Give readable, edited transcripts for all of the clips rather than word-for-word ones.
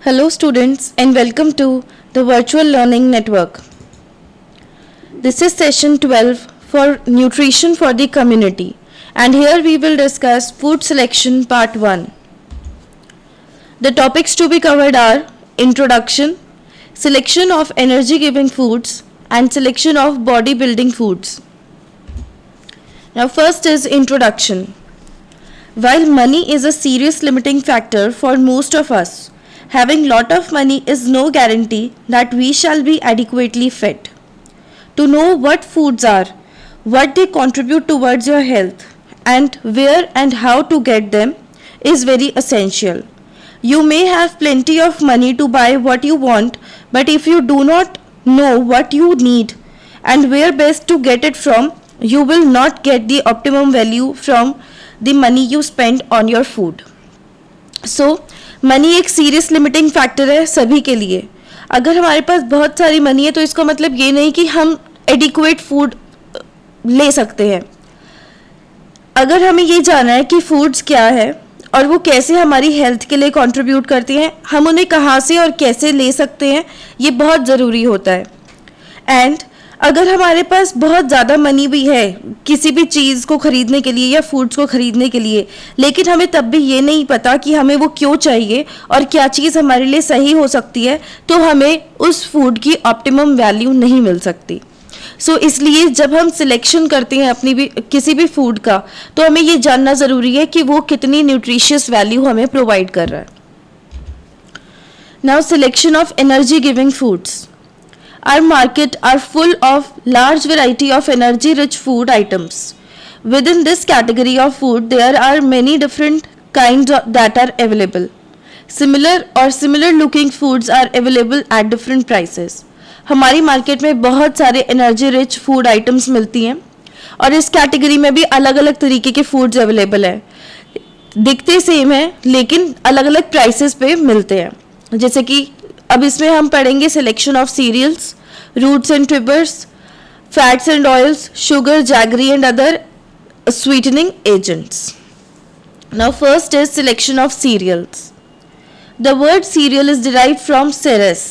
Hello students and welcome to the Virtual Learning Network. This is session 12 for Nutrition for the Community, and here we will discuss food selection part 1. The topics to be covered are introduction, selection of energy giving foods and selection of bodybuilding foods. Now first is introduction. While money is a serious limiting factor for most of us, having lot of money is no guarantee that we shall be adequately fed. To know what foods are, what they contribute towards your health, and where and how to get them is very essential. You may have plenty of money to buy what you want, but if you do not know what you need and where best to get it from, you will not get the optimum value from the money you spend on your food. So, money एक serious limiting factor है सभी के लिए. अगर हमारे पास बहुत सारी money है तो इसका मतलब ये नहीं कि हम एडिक्वेट फूड ले सकते हैं. अगर हमें ये जानना है कि फूड्स क्या है और वो कैसे हमारी हेल्थ के लिए कंट्रीब्यूट करती हैं, हम उन्हें कहाँ से और कैसे ले सकते हैं, ये बहुत ज़रूरी होता है. एंड अगर हमारे पास बहुत ज़्यादा मनी भी है किसी भी चीज़ को ख़रीदने के लिए या फूड्स को ख़रीदने के लिए, लेकिन हमें तब भी ये नहीं पता कि हमें वो क्यों चाहिए और क्या चीज़ हमारे लिए सही हो सकती है, तो हमें उस फूड की ऑप्टिमम वैल्यू नहीं मिल सकती. सो इसलिए जब हम सिलेक्शन करते हैं किसी भी फूड का, तो हमें ये जानना ज़रूरी है कि वो कितनी न्यूट्रिशियस वैल्यू हमें प्रोवाइड कर रहा है. Now selection of energy giving foods. Our market are full of large variety of energy rich food items. Within this category of food, there are many different kinds that are available. Similar looking foods are available at different prices. हमारी market में बहुत सारे energy rich food items मिलती हैं और इस category में भी अलग अलग तरीके के फूड्स अवेलेबल हैं. दिखते सेम हैं लेकिन अलग अलग प्राइसेस पे मिलते हैं. जैसे कि अब इसमें हम पढ़ेंगे selection of cereals, roots and tubers, fats and oils, sugar, jaggery and other sweetening agents. Now first is selection of cereals. The word cereal is derived from Ceres,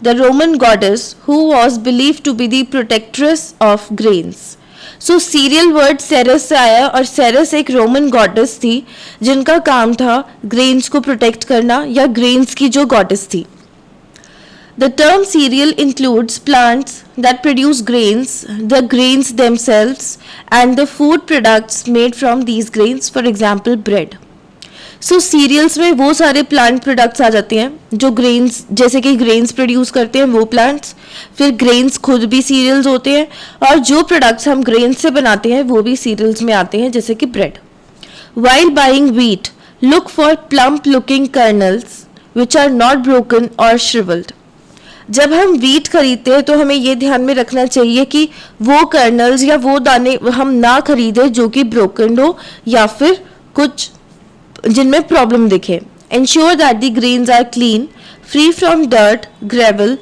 the Roman goddess who was believed to be the protectress of grains. So cereal word Ceres से आया और Ceres एक Roman goddess थी जिनका काम था grains को protect करना या ग्रेन्स की जो गॉडेस थी. The term cereal includes plants that produce grains, the grains themselves, and the food products made from these grains, for example bread. So cereals में वो सारे plant products आ जाते हैं जो grains, जैसे कि grains produce करते हैं वो plants, फिर grains खुद भी cereals होते हैं और जो products हम grains से बनाते हैं वो भी cereals में आते हैं जैसे कि bread. While buying wheat, look for plump looking kernels which are not broken or shriveled. जब हम वीट खरीदते हैं तो हमें ये ध्यान में रखना चाहिए कि वो कर्नल्स या वो दाने हम ना खरीदें जो कि ब्रोकन हो या फिर कुछ जिनमें प्रॉब्लम दिखे. Ensure that the grains are clean, free from dirt, gravel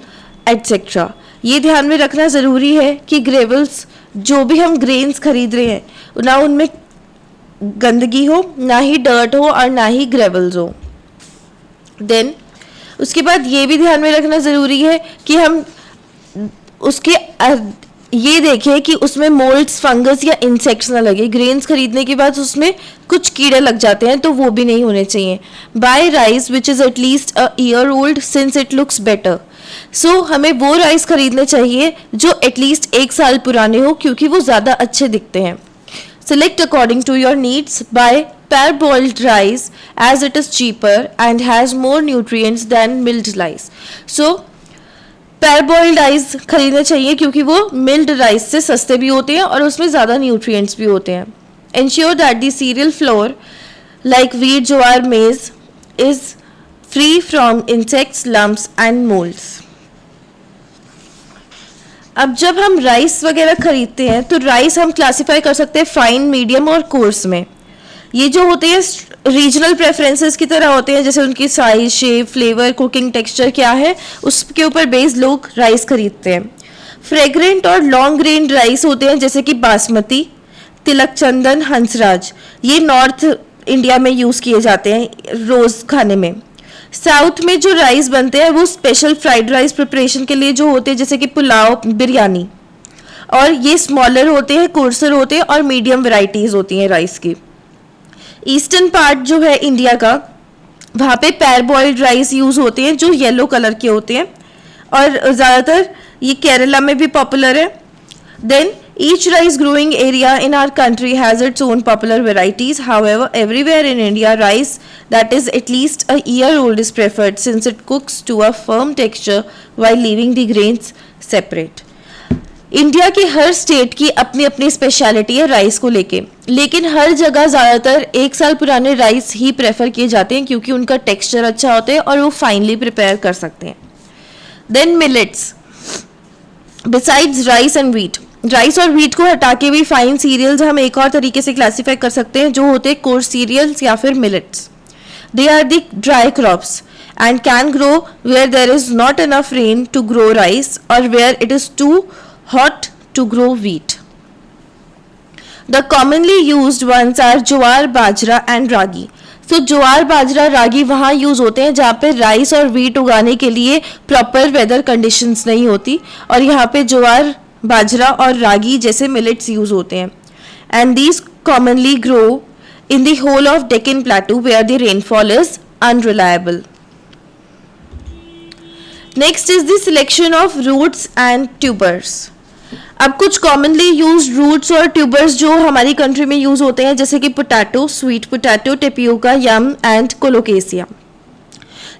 etcetera. ये ध्यान में रखना ज़रूरी है कि ग्रेवल्स जो भी हम ग्रेन्स खरीद रहे हैं ना उनमें गंदगी हो, ना ही डर्ट हो और ना ही ग्रेवल्स हो. देन उसके बाद ये भी ध्यान में रखना ज़रूरी है कि हम उसके ये देखें कि उसमें मोल्ड्स, फंगस या इंसेक्ट्स ना लगे. ग्रेन्स खरीदने के बाद उसमें कुछ कीड़े लग जाते हैं तो वो भी नहीं होने चाहिए. Buy rice which is at least a year old since it looks better. So हमें वो राइस खरीदने चाहिए जो एटलीस्ट 1 साल पुराने हो क्योंकि वो ज़्यादा अच्छे दिखते हैं. Select according to your needs. Buy parboiled rice as it is cheaper and has more nutrients than milled rice. So parboiled rice खरीदने चाहिए क्योंकि वो milled rice से सस्ते भी होते हैं और उसमें ज़्यादा nutrients भी होते हैं. Ensure that the cereal flour like wheat, jowar, maize is free from insects, lumps and molds. अब जब हम राइस वगैरह खरीदते हैं तो राइस हम क्लासिफाई कर सकते हैं फाइन, मीडियम और कोर्स में. ये जो होते हैं रीजनल प्रेफरेंसेस की तरह होते हैं, जैसे उनकी size, shape, flavour, cooking texture क्या है उसके ऊपर बेस्ड लोग राइस खरीदते हैं. फ्रेग्रेंट और लॉन्ग ग्रेन राइस होते हैं जैसे कि बासमती, तिलक चंदन, हंसराज. ये नॉर्थ इंडिया में यूज़ किए जाते हैं रोज़ खाने में. साउथ में जो राइस बनते हैं वो स्पेशल फ्राइड राइस प्रिपरेशन के लिए जो होते हैं, जैसे कि पुलाव, बिरयानी, और ये स्मॉलर होते हैं, कोर्सर होते हैं और मीडियम वैरायटीज होती हैं राइस की। ईस्टर्न पार्ट जो है इंडिया का, वहाँ पे पैर बॉइल्ड राइस यूज़ होते हैं जो येलो कलर के होते हैं, और ज़्यादातर ये केरला में भी पॉपुलर है। Then each rice growing area in our country has its own popular varieties. However, everywhere in India, rice that is at least a year old is preferred since it cooks to a firm texture while leaving the grains separate. India के हर state की अपनी अपनी speciality है rice को लेके, लेकिन हर जगह ज़्यादातर 1 साल पुराने राइस ही प्रेफर किए जाते हैं क्योंकि उनका टेक्सचर अच्छा होता है और वो फाइनली प्रिपेयर कर सकते हैं। Then millets, besides rice and wheat, rice और व्हीट को हटा के भी फाइन सीरियल्स हम एक और तरीके से क्लासीफाई कर सकते हैं जो होते हैं कोर्स सीरियल्स या फिर millets. They are the dry crops and can grow where there is not enough rain to grow rice और where it is too hot to grow wheat. The commonly used ones are jowar, bajra and ragi. So jowar, bajra, ragi वहाँ use होते हैं जहाँ पे rice और wheat उगाने के लिए प्रॉपर वेदर कंडीशंस नहीं होती, और यहाँ पे ज्वार, बाजरा और रागी जैसे मिलेट्स यूज होते हैं। And these commonly grow in the whole of Deccan plateau where the rainfall is unreliable. Next is the selection of roots and tubers. अब कुछ कॉमनली यूज रूट्स और ट्यूबर्स जो हमारी कंट्री में यूज होते हैं, जैसे कि potato, sweet potato, tapioca, yam and colocasia.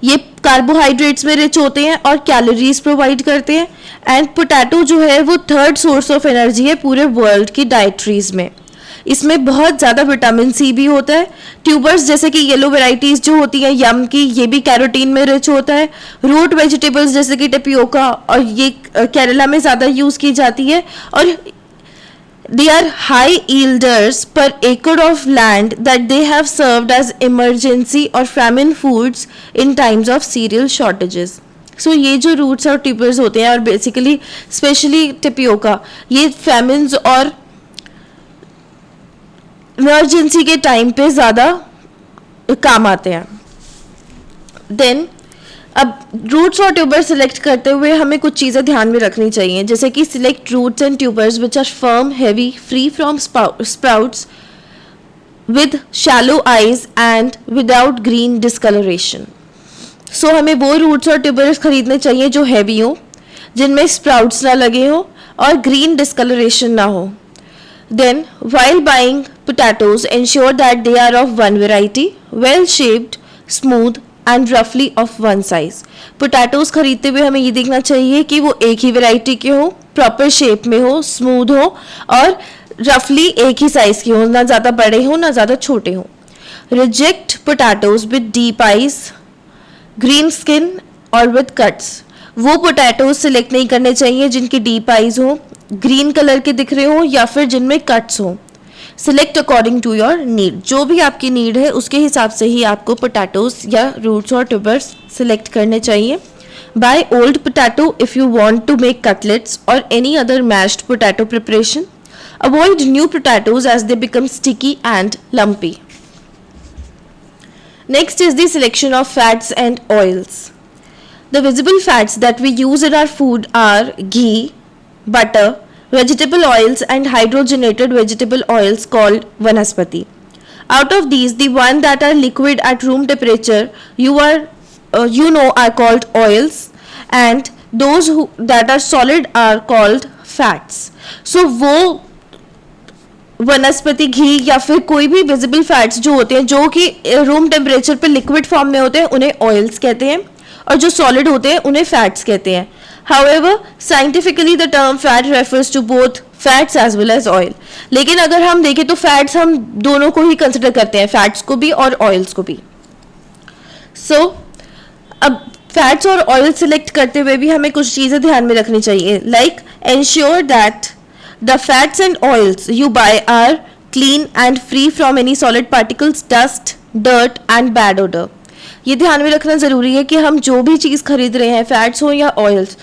ये कार्बोहाइड्रेट्स में रिच होते हैं और कैलोरीज प्रोवाइड करते हैं। एंड पोटैटो जो है वो थर्ड सोर्स ऑफ एनर्जी है पूरे वर्ल्ड की डाइट्रीज में। इसमें बहुत ज़्यादा विटामिन सी भी होता है। ट्यूबर्स जैसे कि येलो वेराइटीज़ जो होती हैं यम की, ये भी कैरोटीन में रिच होता है। रूट वेजिटेबल्स जैसे कि टेपियोका, और ये केरला में ज़्यादा यूज़ की जाती है, और they are high yielders per acre of land that they have served as emergency or famine foods in times of cereal shortages. So ये जो रूट्स और ट्यूबर्स होते हैं, और बेसिकली स्पेशली टेपियोका, ये फैमिन्स और इमरजेंसी के टाइम पे ज़्यादा काम आते हैं। देन अब रूट्स और ट्यूबर्स सिलेक्ट करते हुए हमें कुछ चीज़ें ध्यान में रखनी चाहिए, जैसे कि select roots and tubers which are firm, heavy, free from sprouts, with shallow eyes and without green discolouration. So हमें वो रूट्स और ट्यूबर्स खरीदने चाहिए जो हैवी हो, जिनमें स्प्राउट्स ना लगे हो और ग्रीन डिस्कलरेशन ना हो। Then while buying potatoes, ensure that they are of one variety, well shaped, smooth and roughly of one size. Potatoes खरीदते हुए हमें ये देखना चाहिए कि वो एक ही वैरायटी के हो, प्रॉपर शेप में हो, स्मूथ हो और रफली एक ही साइज की हो, ना ज़्यादा बड़े हो ना ज़्यादा छोटे हो। Reject potatoes with deep eyes, green skin और विद कट्स। वो पोटैटोज सिलेक्ट नहीं करने चाहिए जिनकी डीप आइज हो, ग्रीन कलर के दिख रहे हो या फिर जिनमें कट्स हो। Select according to your need, जो भी आपकी नीड है उसके हिसाब से ही आपको पोटैटोज या रूट्स और ट्यूबर्स सिलेक्ट करने चाहिए। Buy old potato if you want to make cutlets और any other mashed potato preparation. Avoid new potatoes as they become sticky and lumpy. Next is the selection of fats and oils. The visible fats that we use in our food are ghee, butter, vegetable oils and hydrogenated vegetable oils called vanaspati. Out of these, the one that are liquid at room temperature are called oils, and those that are solid are called fats. So वो वनस्पति घी या फिर कोई भी visible fats जो होते हैं जो कि रूम टेम्परेचर पे लिक्विड फॉर्म में होते हैं उन्हें ऑयल्स कहते हैं, और जो सॉलिड होते हैं उन्हें फैट्स कहते हैं। However, scientifically the term fat refers to both fats as well as oil. लेकिन अगर हम देखें तो फैट्स हम दोनों को ही कंसिडर करते हैं, फैट्स को भी और ऑयल्स को भी। So, अब फैट्स और ऑयल सिलेक्ट करते हुए भी हमें कुछ चीज़ें ध्यान में रखनी चाहिए, like ensure that the fats and oils you buy are clean and free from any solid particles, dust, dirt and bad odor. ये ध्यान में रखना ज़रूरी है कि हम जो भी चीज़ खरीद रहे हैं, फैट्स हो या ऑयल्स,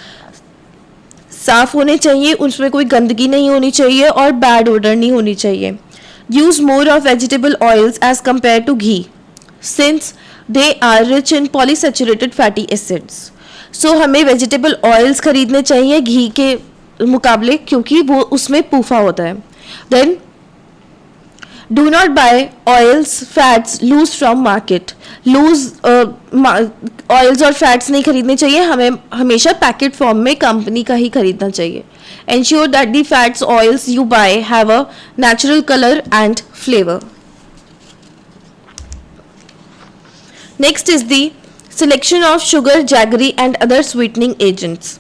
साफ होने चाहिए, उसमें कोई गंदगी नहीं होनी चाहिए और बैड ओडर नहीं होनी चाहिए। Use more of vegetable oils as compare to ghee, since they are rich in polyunsaturated fatty acids. So हमें वेजिटेबल ऑयल्स खरीदने चाहिए घी के मुकाबले, क्योंकि वो उसमें पूफा होता है. Then do not buy oils fats loose from market. Loose oils और फैट्स नहीं खरीदने चाहिए, हमें हमेशा पैकेट फॉर्म में कंपनी का ही खरीदना चाहिए. ensure that the fats oils you buy have a natural color and flavor. Next is the selection of sugar, jaggery and other sweetening agents.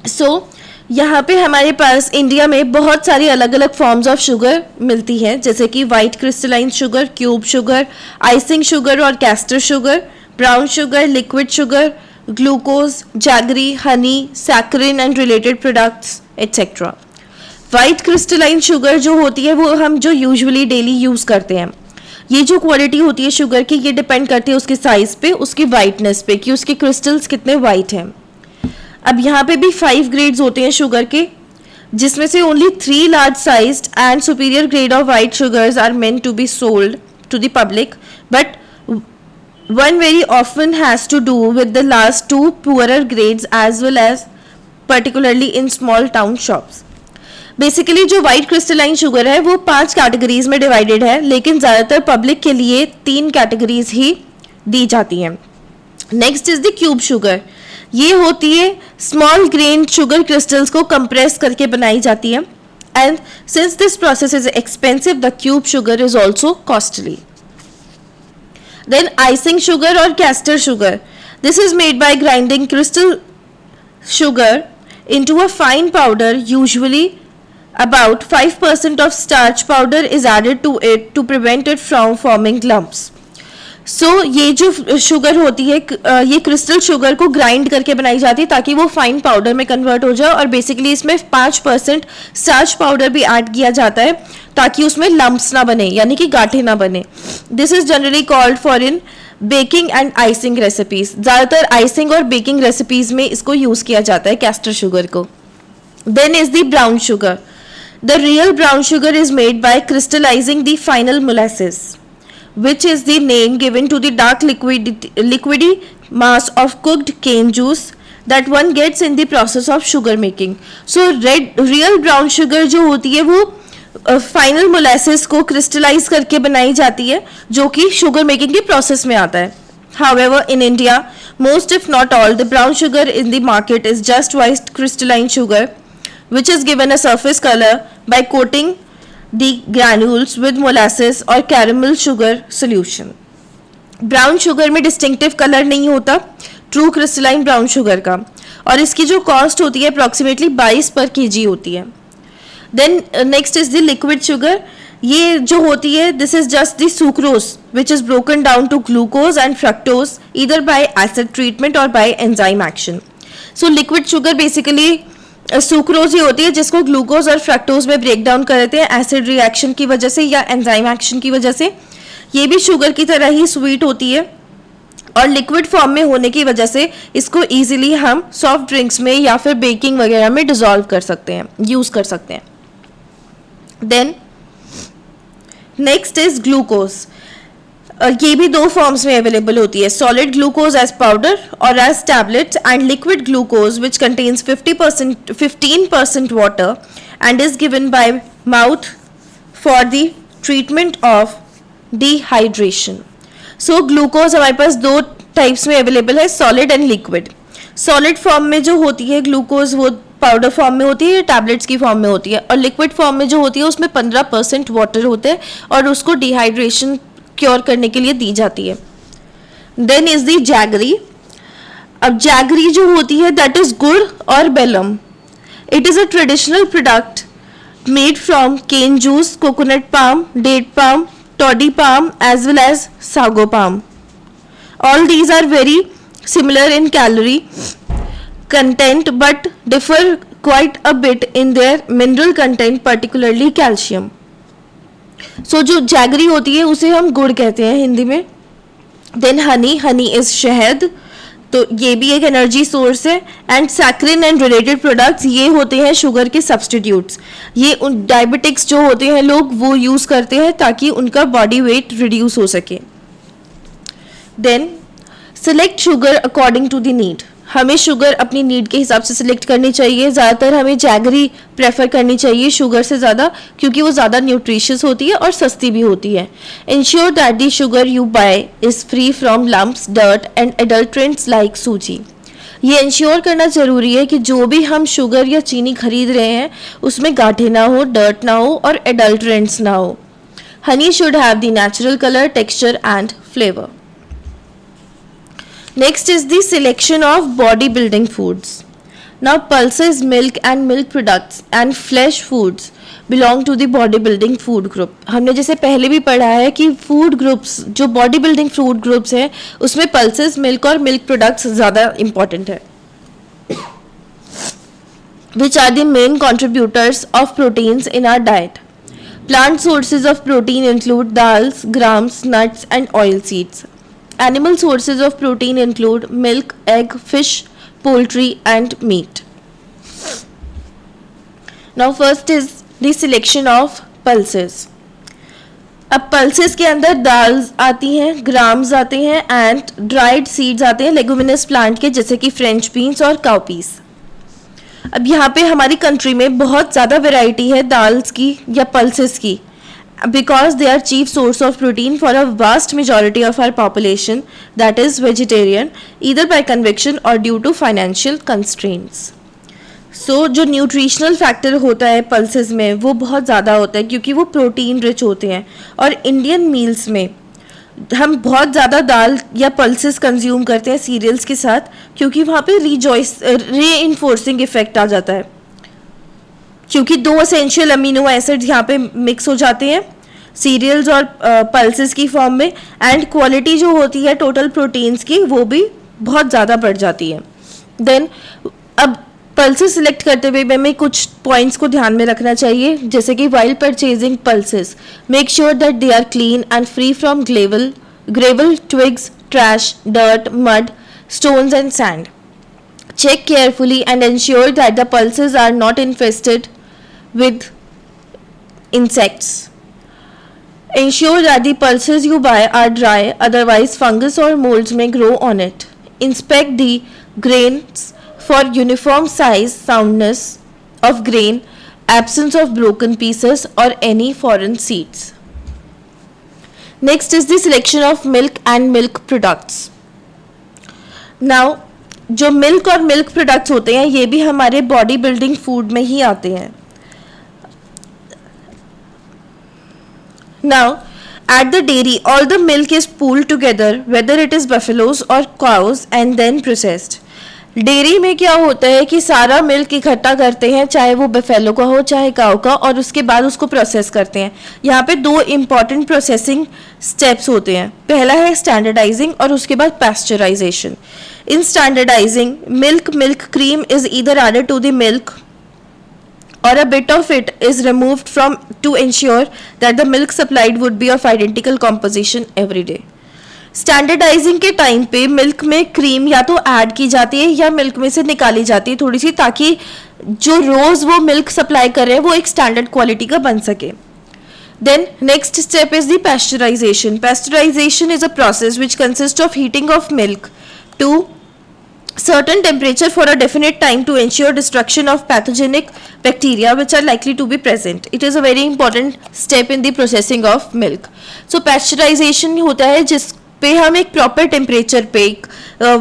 So यहाँ पे हमारे पास इंडिया में बहुत सारी अलग अलग फॉर्म्स ऑफ शुगर मिलती हैं, जैसे कि white crystalline sugar, cube sugar, icing sugar और caster sugar, brown sugar, liquid sugar, glucose, jaggery, honey, saccharin and related products etcetera. White crystalline sugar जो होती है वो हम जो यूजुअली डेली यूज़ करते हैं. ये जो क्वालिटी होती है शुगर की, ये डिपेंड करती है उसके साइज पे, उसकी वाइटनेस पे, कि उसके क्रिस्टल्स कितने वाइट हैं. अब यहाँ पे भी 5 ग्रेड्स होते हैं शुगर के, जिसमें से only 3 large sized and superior grade of white sugars are meant to be sold to the public, but one very often has to do with the last 2 poorer grades as well as particularly in small town shops. Basically जो white crystalline sugar है वो 5 categories में divided है, लेकिन ज़्यादातर public के लिए 3 categories ही दी जाती हैं. Next is the cube sugar. ये होती है स्मॉल ग्रेन शुगर क्रिस्टल्स को कंप्रेस करके बनाई जाती है, and since this process is expensive the cube sugar is also costly. Then icing sugar or castor sugar. This is made by grinding crystal sugar into a fine powder. Usually about 5% of starch powder is added to it to prevent it from forming lumps. So ये जो sugar होती है ये crystal sugar को grind करके बनाई जाती है ताकि वो फाइन पाउडर में कन्वर्ट हो जाए, और बेसिकली इसमें 5% स्टार्च पाउडर भी ऐड किया जाता है ताकि उसमें लम्प्स ना बने, यानी कि गांठें ना बने. This is generally called for in baking and icing recipes. ज़्यादातर आइसिंग और बेकिंग रेसिपीज में इसको यूज़ किया जाता है कैस्टर शुगर को. Then is the brown sugar. The real brown sugar is made by crystallising the final molasses, which is the name given to the dark liquidy mass of cooked cane juice that one gets in the process of sugar making. So real brown sugar जो होती है वो final molasses को crystallise करके बनाई जाती है, जो कि शुगर मेकिंग के प्रोसेस में आता है. However, in India, most if not all the brown sugar in the market is just white crystalline sugar, which is given a surface color by coating the granules with molasses or caramel sugar solution. Brown sugar में distinctive colour नहीं होता true crystalline brown sugar का, और इसकी जो cost होती है approximately 22 पर kg होती है. Then next is the liquid sugar. ये जो होती है this is just the sucrose which is broken down to glucose and fructose either by acid treatment और by enzyme action. So liquid sugar basically sucrose ही होती है जिसको glucose और फ्रक्टोज में ब्रेक डाउन कर देते हैं एसिड रिएक्शन की वजह से या एंजाइम एक्शन की वजह से. ये भी शुगर की तरह ही स्वीट होती है, और लिक्विड फॉर्म में होने की वजह से इसको इजीली हम सॉफ्ट ड्रिंक्स में या फिर बेकिंग वगैरह में डिजॉल्व कर सकते हैं, यूज़ कर सकते हैं. Then next is glucose. ये भी 2 फॉर्म्स में अवेलेबल होती है, सॉलिड ग्लूकोज एज पाउडर और as tablets, and liquid glucose which contains 15% water and is given by mouth for the treatment of dehydration. So glucose हमारे पास 2 टाइप्स में available है, solid and liquid. Solid form में जो होती है glucose वो पाउडर फॉर्म में होती है, टैबलेट्स की फॉर्म में होती है, और लिक्विड फॉर्म में जो होती है उसमें 15% वाटर होते हैं और उसको डिहाइड्रेशन क्योर करने के लिए दी जाती है. Then is the jaggery. अब जैगरी जो होती है दैट इज गुड़ और bellam. It is a traditional product made from cane juice, coconut palm, date palm, toddy palm as well as sago palm. All these are very similar in calorie content but differ quite a bit in their mineral content, particularly calcium. So जो jaggery होती है उसे हम गुड़ कहते हैं हिंदी में. Then honey is शहद. तो ये भी एक एनर्जी सोर्स है। And saccharine and related products ये होते हैं शुगर के सब्सटीट्यूट्स। ये उन डायबिटिक्स जो होते हैं लोग वो यूज़ करते हैं ताकि उनका बॉडी वेट रिड्यूस हो सके। Then select sugar according to the need. हमें शुगर अपनी नीड के हिसाब से सिलेक्ट करनी चाहिए। ज़्यादातर हमें जैगरी प्रेफर करनी चाहिए शुगर से ज़्यादा, क्योंकि वो ज़्यादा न्यूट्रिशियस होती है और सस्ती भी होती है। Ensure that the sugar you buy is free from lumps, dirt and adulterants like suji. ये इंश्योर करना ज़रूरी है कि जो भी हम शुगर या चीनी खरीद रहे हैं उसमें गांठें ना हो, डर्ट ना हो और एडल्ट्रेंट्स ना हो। Honey should have the natural colour, texture and flavour. Next is the selection of bodybuilding foods. Now pulses, milk and milk products and flesh foods belong to the bodybuilding food group. हमने जैसे पहले भी पढ़ा है कि food groups जो bodybuilding food groups हैं उसमें pulses, milk और milk products ज़्यादा important है, which are the main contributors of proteins in our diet. Plant sources of protein include dals, grams, nuts and oil seeds. Animal sources of protein include milk, egg, fish, poultry and meat. Now first is the selection of pulses. अब pulses के अंदर दाल्स आती हैं, grams आते हैं and dried seeds आते हैं leguminous plant के, जैसे कि फ्रेंच बीन्स और काउपीस। अब यहाँ पे हमारी कंट्री में बहुत ज़्यादा वैरायटी है दाल्स की या पल्सेस की, because they are chief source of protein for a vast majority of our population that is vegetarian, either by conviction or due to financial constraints. So जो न्यूट्रिशनल फैक्टर होता है पल्सेस में वो बहुत ज़्यादा होता है क्योंकि वो प्रोटीन रिच होते हैं। और इंडियन मील्स में हम बहुत ज़्यादा दाल या पल्सेस कंज्यूम करते हैं सीरियल्स के साथ, क्योंकि वहाँ पे रीइंफोर्सिंग इफेक्ट आ जाता है, क्योंकि 2 एसेंशियल अमीनो एसिड्स यहाँ पे मिक्स हो जाते हैं सीरियल्स और पल्सेस की फॉर्म में, एंड क्वालिटी जो होती है टोटल प्रोटीन्स की वो भी बहुत ज़्यादा बढ़ जाती है। देन अब पल्सेस सिलेक्ट करते हुए हमें कुछ पॉइंट्स को ध्यान में रखना चाहिए, जैसे कि while purchasing pulses make sure that they are clean and free from gravel, twigs, trash, dirt, mud, stones and sand. Check carefully and ensure that the pulses are not infested with insects. Ensure that the pulses you buy are dry, otherwise fungus or molds may grow on it. Inspect the grains for uniform size, soundness of grain, absence of broken pieces or any foreign seeds. Next is the selection of milk and milk products. Now जो milk और milk products होते हैं ये भी हमारे body building food में ही आते हैं। Now at the dairy all the milk is pooled together whether it is buffaloes or cows and then processed. Dairy में क्या होता है कि सारा मिल्क इकट्ठा करते हैं, चाहे वो बफेलो का हो चाहे काऊ का, और उसके बाद उसको प्रोसेस करते हैं। यहाँ पे 2 इम्पॉर्टेंट प्रोसेसिंग स्टेप्स होते हैं। पहला है स्टैंडर्डाइजिंग और उसके बाद pasteurisation. In standardising milk cream is either added to the milk or a bit of it is removed from to ensure that the milk supplied would be of identical composition every day. Standardising के time पे milk में cream या तो add की जाती है या milk में से निकाली जाती है थोड़ी सी, ताकि जो रोज वो मिल्क सप्लाई कर रहे हैं वो एक स्टैंडर्ड क्वालिटी का बन सके। Then next step is the pasteurization. Pasteurization is a process which consists of heating of milk to certain temperature for a definite time to ensure destruction of pathogenic bacteria which are likely to be present. It is a very important step in the processing of milk. So pasteurization होता है जिस पे हम एक proper temperature पे, एक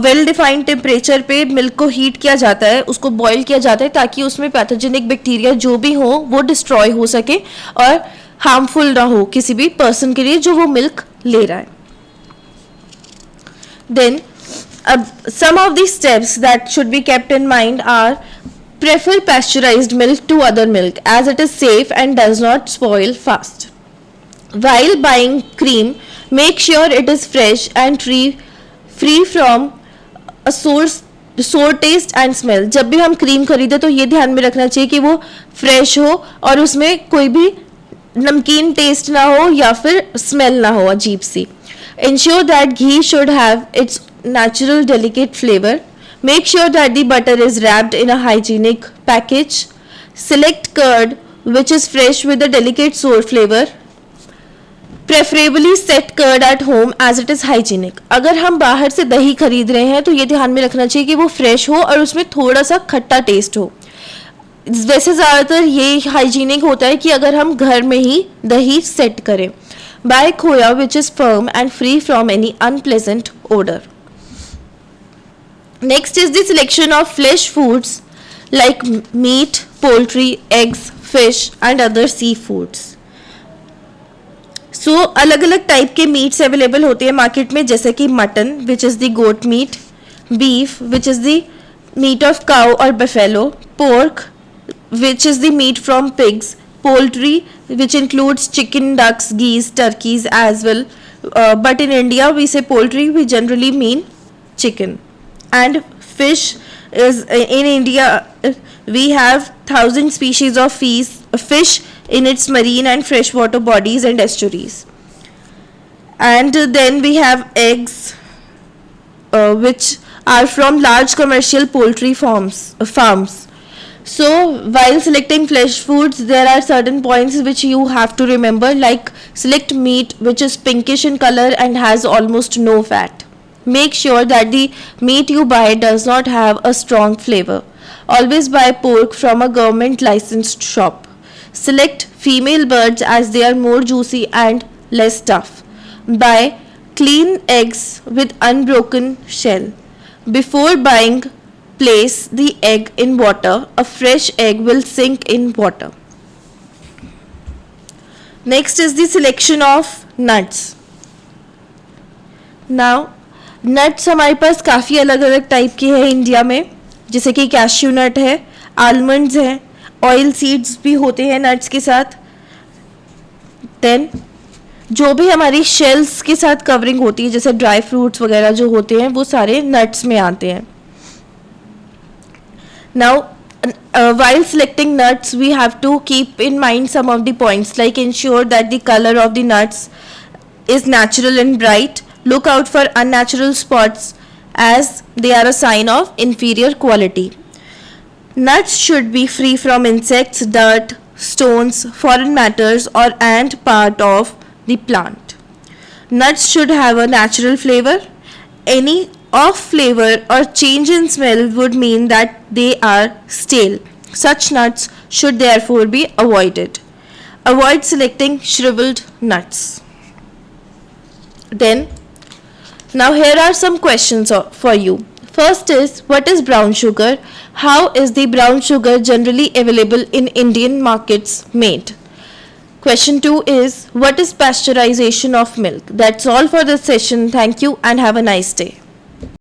well defined temperature पे milk को हीट किया जाता है, उसको बॉईल किया जाता है ताकि उसमें पैथोजेनिक बैक्टीरिया जो भी हो वो डिस्ट्रॉय हो सके और हार्मफुल ना हो किसी भी पर्सन के लिए जो वो मिल्क ले रहा है। Then some of these steps that should be kept in mind are: prefer pasteurized milk to other milk as it is safe and does not spoil fast. While buying cream, make sure it is fresh and free from a sour taste and smell. जब भी हम cream खरीदे तो ये ध्यान में रखना चाहिए कि वो फ्रेश हो और उसमें कोई भी नमकीन टेस्ट ना हो या फिर स्मेल ना हो अजीब सी। Ensure that ghee should have its natural delicate flavor. Make sure that the butter is wrapped in a hygienic package. Select curd which is fresh with a delicate sour flavor. Preferably set curd at home as it is hygienic. अगर हम बाहर से दही खरीद रहे हैं तो ये ध्यान में रखना चाहिए कि वो फ्रेश हो और उसमें थोड़ा सा खट्टा टेस्ट हो. वैसे ज़्यादातर ये हाइजीनिक होता है कि अगर हम घर में ही दही सेट करें. Buy khoya which is firm and free from any unpleasant odour. Next is the selection of flesh foods like meat, poultry, eggs, fish and other sea foods. So अलग अलग टाइप के मीट्स अवेलेबल होते हैं market में, जैसे कि mutton which is the goat meat, beef which is the meat of cow और buffalo, pork which is the meat from pigs, poultry which includes chicken, ducks, geese, turkeys as well, but in India we say poultry, we generally mean chicken. And fish is in India we have 1,000 species of fish in its marine and freshwater bodies and estuaries. And then we have eggs which are from large commercial poultry farms. So while selecting flesh foods, there are certain points which you have to remember, like select meat which is pinkish in color and has almost no fat. Make sure that the meat you buy does not have a strong flavor. Always buy pork from a government licensed shop. Select female birds as they are more juicy and less tough. Buy clean eggs with unbroken shell. Before buying, place the egg in water. A fresh egg will sink in water. Next is the selection of nuts. Now nuts हमारे पास काफ़ी अलग अलग type के हैं India में, जैसे कि cashew नट है, आलमंड्स हैं, ऑयल सीड्स भी होते हैं नट्स के साथ. देन जो भी हमारी शेल्स के साथ कवरिंग होती है, जैसे ड्राई फ्रूट्स वगैरह जो होते हैं, वो सारे नट्स में आते हैं. Now, while selecting nuts, we have to keep in mind some of the points, like ensure that the color of the nuts is natural and bright. Look out for unnatural spots as they are a sign of inferior quality. Nuts should be free from insects, dirt, stones, foreign matters or ant part of the plant. Nuts should have a natural flavor. Any off flavor or change in smell would mean that they are stale. Such nuts should therefore be avoided. Avoid selecting shriveled nuts. Then, now here are some questions for you. First is, what is brown sugar? How is the brown sugar generally available in Indian markets made? Question 2 is, what is pasteurization of milk? That's all for this session. Thank you and have a nice day.